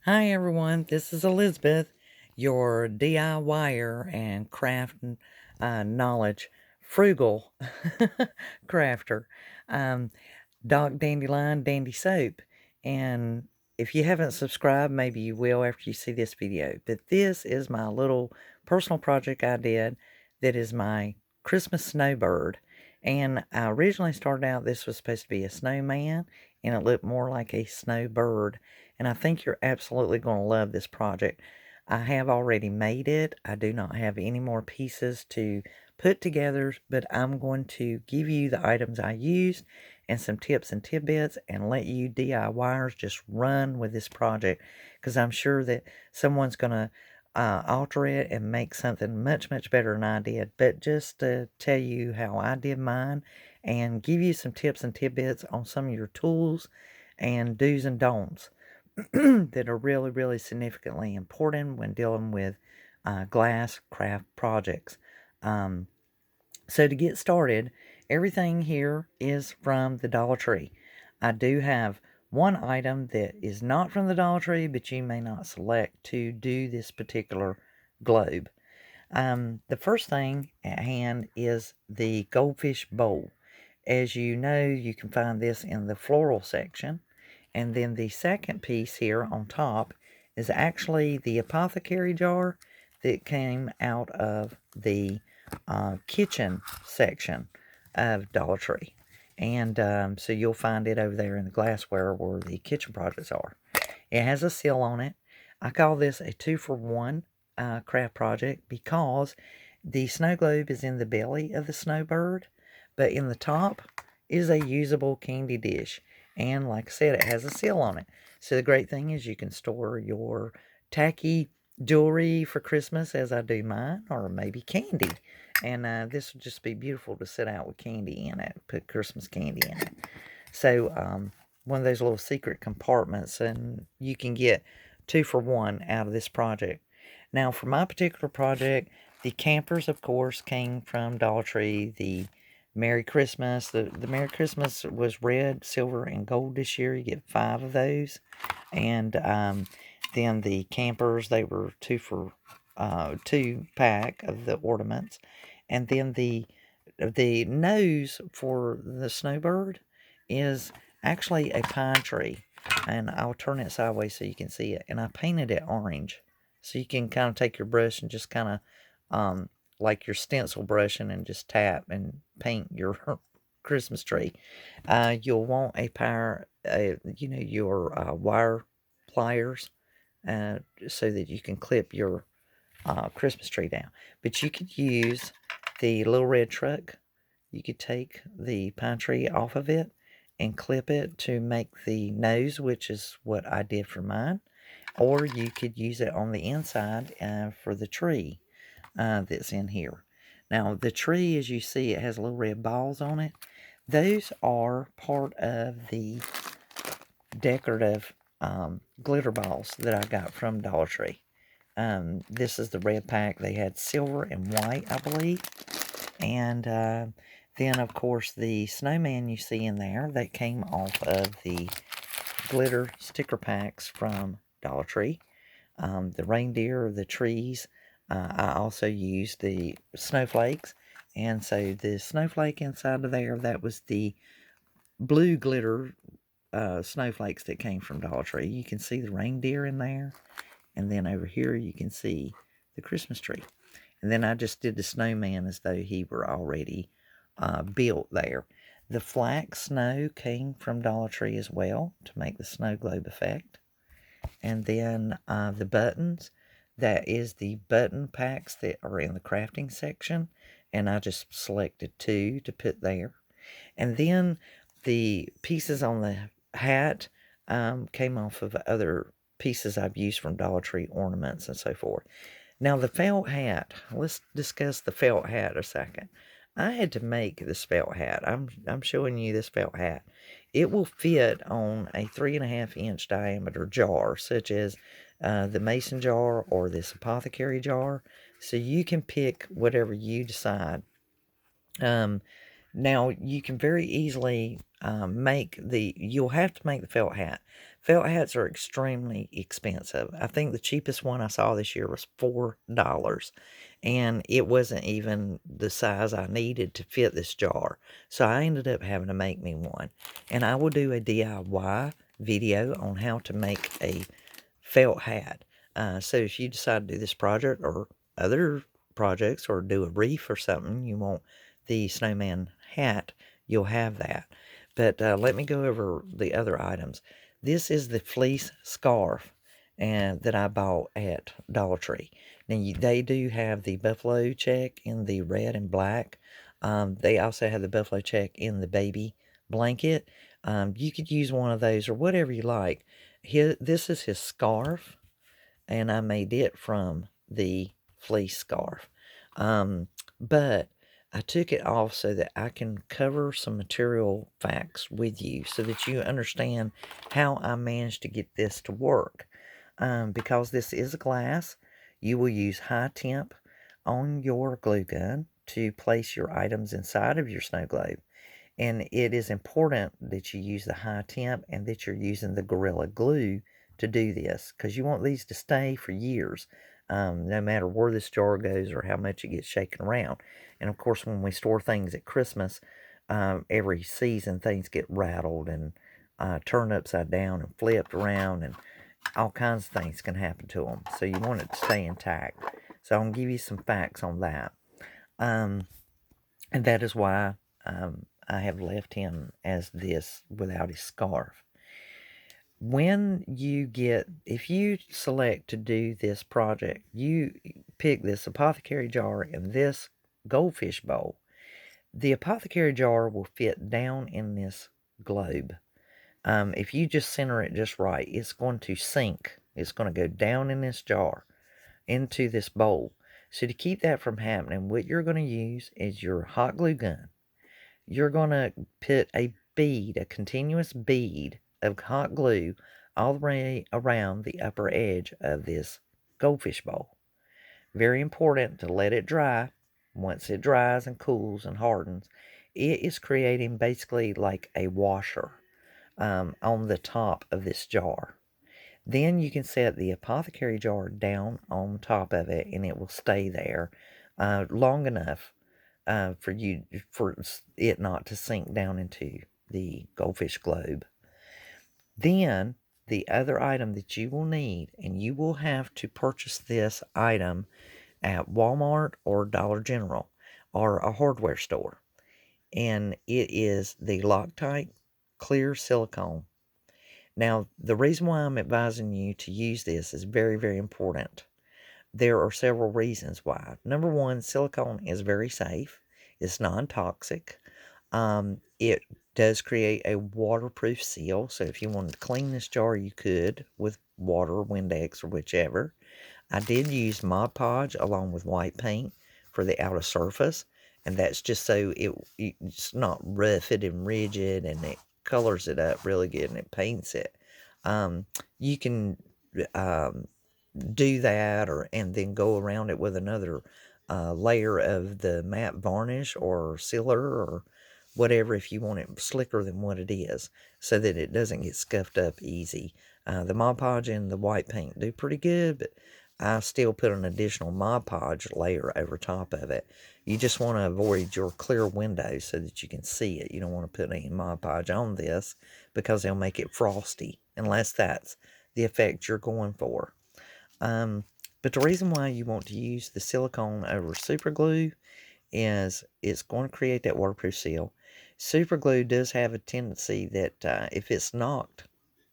Hi everyone, this is Elizabeth, your DIYer and craft knowledge frugal crafter. Um, Doc Dandelion Dandy Soap. And if you haven't subscribed, maybe you will after you see this video. But this is my little personal project I did that is my Christmas snowbird. And I originally started out, this was supposed to be a snowman, and it looked more like a snowbird. And I think you're absolutely going to love this project. I have already made it. I do not have any more pieces to put together, but I'm going to give you the items I used and some tips and tidbits and let you DIYers just run with this project, because I'm sure that someone's going to alter it and make something much, much better than I did. But just to tell you how I did mine and give you some tips and tidbits on some of your tools and do's and don'ts that are really, really significantly important when dealing with glass craft projects. So to get started, everything here is from the Dollar Tree. I do have one item that is not from the Dollar Tree, but you may not select to do this particular globe. The first thing at hand is the goldfish bowl. As you know, you can find this in the floral section. And then the second piece here on top is actually the apothecary jar that came out of the kitchen section of Dollar Tree. And so you'll find it over there in the glassware where the kitchen projects are. It has a seal on it. I call this a 2-for-1 craft project because the snow globe is in the belly of the snowbird, but in the top is a usable candy dish. And like I said, it has a seal on it. So the great thing is you can store your tacky jewelry for Christmas, as I do mine, or maybe candy. And this would just be beautiful to sit out with candy in it, put Christmas candy in it. So one of those little secret compartments, and you can get 2-for-1 out of this project. Now, for my particular project, the campers, of course, came from Dollar Tree. The Merry Christmas, the Merry Christmas was red, silver, and gold this year. You get 5 of those. And then the campers, they were 2 pack of the ornaments. And then the nose for the snowbird is actually a pine tree. And I'll turn it sideways so you can see it. And I painted it orange. So you can kind of take your brush and just kind of, like your stencil brushing, and just tap and paint your Christmas tree. You'll want a pair, your wire pliers, so that you can clip your Christmas tree down. But you could use the little red truck. You could take the pine tree off of it and clip it to make the nose, which is what I did for mine. Or you could use it on the inside for the tree that's in here. Now, the tree, as you see, it has little red balls on it. Those are part of the decorative glitter balls that I got from Dollar Tree. This is the red pack. They had silver and white, I believe. And then, of course, the snowman you see in there, that came off of the glitter sticker packs from Dollar Tree. The reindeer, the trees. I also used the snowflakes. And so the snowflake inside of there, that was the blue glitter snowflakes that came from Dollar Tree. You can see the reindeer in there. And then over here you can see the Christmas tree. And then I just did the snowman as though he were already built there. The flax snow came from Dollar Tree as well to make the snow globe effect. And then the buttons, that is the button packs that are in the crafting section. And I just selected 2 to put there. And then the pieces on the hat came off of other pieces I've used from Dollar Tree ornaments and so forth. Now the felt hat, let's discuss the felt hat a second. I had to make this felt hat. I'm showing you this felt hat. It will fit on a 3.5-inch diameter jar, such as the mason jar or this apothecary jar. So you can pick whatever you decide. Now, you can very easily you'll have to make the felt hat. Felt hats are extremely expensive. I think the cheapest one I saw this year was $4, and it wasn't even the size I needed to fit this jar. So I ended up having to make me one, and I will do a DIY video on how to make a felt hat. So if you decide to do this project or other projects or do a wreath or something, you want the snowman hat, you'll have that. But let me go over the other items. This is the fleece scarf that I bought at Dollar Tree. Now, they do have the buffalo check in the red and black. They also have the buffalo check in the baby blanket. You could use one of those or whatever you like. This is his scarf, and I made it from the fleece scarf. But I took it off so that I can cover some material facts with you so that you understand how I managed to get this to work. Because this is glass, you will use high temp on your glue gun to place your items inside of your snow globe. And it is important that you use the high temp and that you're using the Gorilla Glue to do this, because you want these to stay for years, no matter where this jar goes or how much it gets shaken around. And of course, when we store things at Christmas, every season things get rattled and turned upside down and flipped around, and all kinds of things can happen to them. So you want it to stay intact. So I'm going to give you some facts on that. And that is why I have left him as this without his scarf. If you select to do this project, you pick this apothecary jar and this goldfish bowl. The apothecary jar will fit down in this globe. If you just center it just right, it's going to sink. It's going to go down in this jar into this bowl. So to keep that from happening, what you're going to use is your hot glue gun. You're going to put a continuous bead of hot glue all the way around the upper edge of this goldfish bowl. Very important to let it dry. Once it dries and cools and hardens, it is creating basically like a washer on the top of this jar. Then you can set the apothecary jar down on top of it, and it will stay there long enough for it not to sink down into the goldfish globe. Then the other item that you will need, and you will have to purchase this item at Walmart or Dollar General or a hardware store, and it is the Loctite clear silicone. Now, the reason why I'm advising you to use this is very, very important. There are several reasons why. Number one, silicone is very safe. It's non-toxic. It does create a waterproof seal, so if you wanted to clean this jar, you could with water, Windex, or whichever. I did use Mod Podge along with white paint for the outer surface, and that's just so it's not rough and rigid, and it colors it up really good, and it paints it. You can do that and then go around it with another layer of the matte varnish or sealer or whatever if you want it slicker than what it is, so that it doesn't get scuffed up easy. The Mod Podge and the white paint do pretty good, but I still put an additional Mod Podge layer over top of it. You just want to avoid your clear windows so that you can see it. You don't want to put any Mod Podge on this because they'll make it frosty, unless that's the effect you're going for. But the reason why you want to use the silicone over super glue is it's going to create that waterproof seal. Super glue does have a tendency that if it's knocked,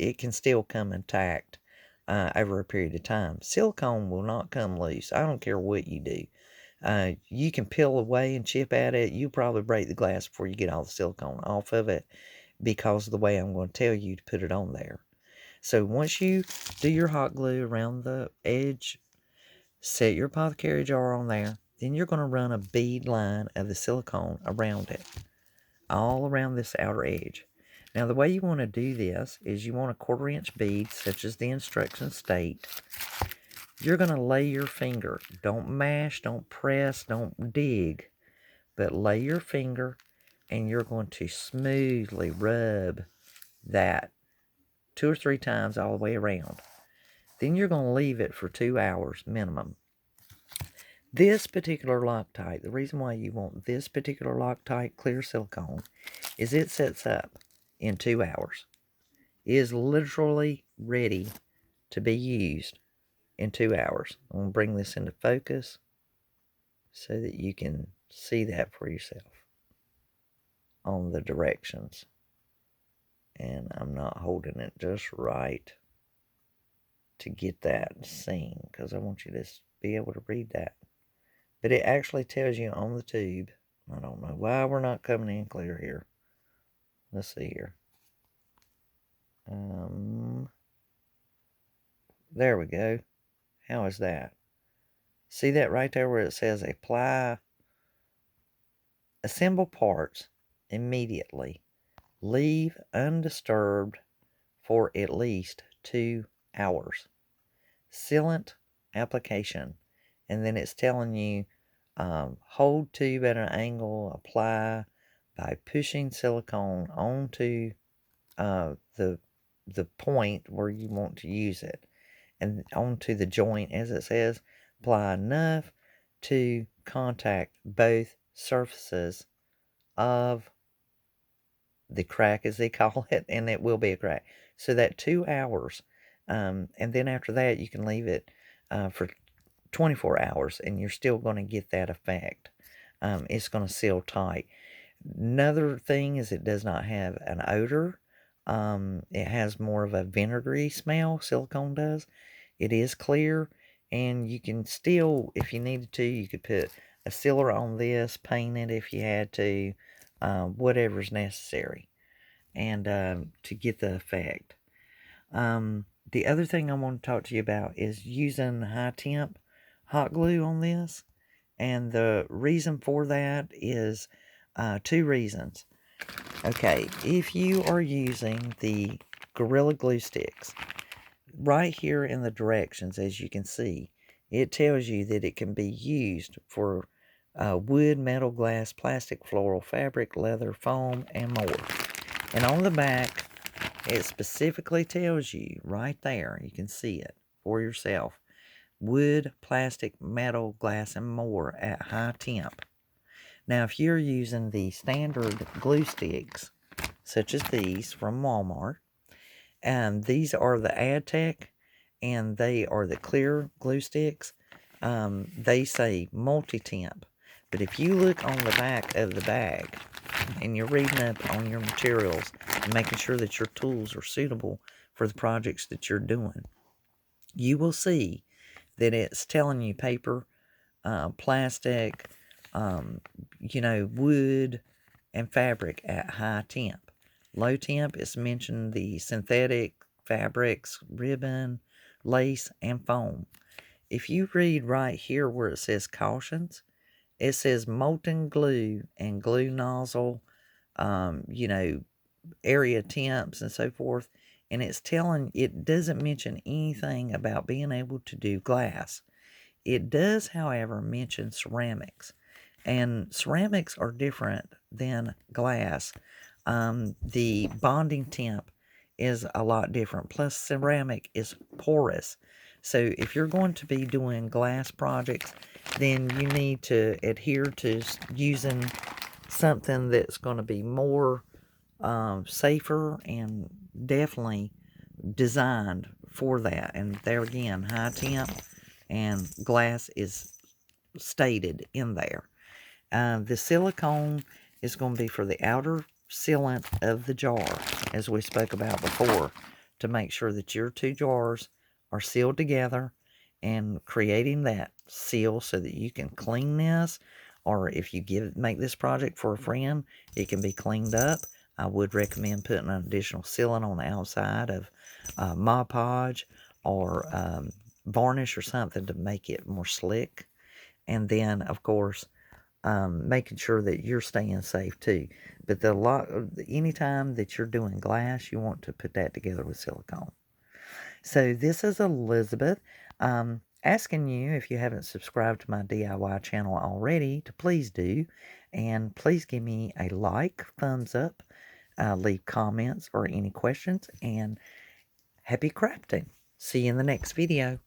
it can still come intact over a period of time. Silicone will not come loose. I don't care what you do. You can peel away and chip at it. You'll probably break the glass before you get all the silicone off of it because of the way I'm going to tell you to put it on there. So once you do your hot glue around the edge, set your apothecary jar on there, then you're going to run a bead line of the silicone around it, all around this outer edge. Now the way you want to do this is you want a 1/4 inch bead, such as the instructions state. You're going to lay your finger. Don't mash, don't press, don't dig, but lay your finger and you're going to smoothly rub that 2 or 3 times all the way around. Then you're going to leave it for 2 hours minimum. This particular Loctite, the reason why you want this particular Loctite clear silicone is it sets up in 2 hours. It is literally ready to be used in 2 hours. I'm going to bring this into focus so that you can see that for yourself on the directions. And I'm not holding it just right to get that seen because I want you to be able to read that. But it actually tells you on the tube. I don't know why we're not coming in clear here. Let's see here. There we go. How is that? See that right there where it says apply, assemble parts immediately. Leave undisturbed for at least 2 hours. Sealant application. And then it's telling you hold tube at an angle, apply by pushing silicone onto the point where you want to use it and onto the joint, as it says. Apply enough to contact both surfaces of the crack, as they call it, and it will be a crack. So that 2 hours, and then after that you can leave it for 24 hours and you're still going to get that effect. It's going to seal tight. Another thing is it does not have an odor. It has more of a vinegary smell, silicone does. It is clear, and you can still, if you needed to, you could put a sealer on this, paint it if you had to, whatever's necessary, and to get the effect. The other thing I want to talk to you about is using high temp hot glue on this, and the reason for that is 2 reasons. Okay, if you are using the Gorilla Glue sticks, right here in the directions, as you can see, it tells you that it can be used for wood, metal, glass, plastic, floral, fabric, leather, foam, and more. And on the back, it specifically tells you right there, you can see it for yourself, wood, plastic, metal, glass, and more at high temp. Now, if you're using the standard glue sticks, such as these from Walmart, and these are the AdTech, and they are the clear glue sticks, they say multi-temp. But if you look on the back of the bag, and you're reading up on your materials, and making sure that your tools are suitable for the projects that you're doing, you will see that it's telling you paper, plastic, wood, and fabric at high temp. Low temp is mentioned the synthetic fabrics, ribbon, lace, and foam. If you read right here where it says cautions, it says molten glue and glue nozzle, area temps and so forth. And it doesn't mention anything about being able to do glass. It does, however, mention ceramics. And ceramics are different than glass. The bonding temp is a lot different. Plus, ceramic is porous. So if you're going to be doing glass projects, then you need to adhere to using something that's going to be more safer and definitely designed for that. And there again, high temp and glass is stated in there. The silicone is going to be for the outer sealant of the jar, as we spoke about before, to make sure that your 2 jars are sealed together and creating that seal so that you can clean this, or if you make this project for a friend, it can be cleaned up. I would recommend putting an additional sealant on the outside of Mod Podge or varnish or something to make it more slick. And then, of course, making sure that you're staying safe too. But anytime that you're doing glass, you want to put that together with silicone. So this is Elizabeth asking you, if you haven't subscribed to my DIY channel already, to please do. And please give me a like, thumbs up, leave comments or any questions, and happy crafting. See you in the next video.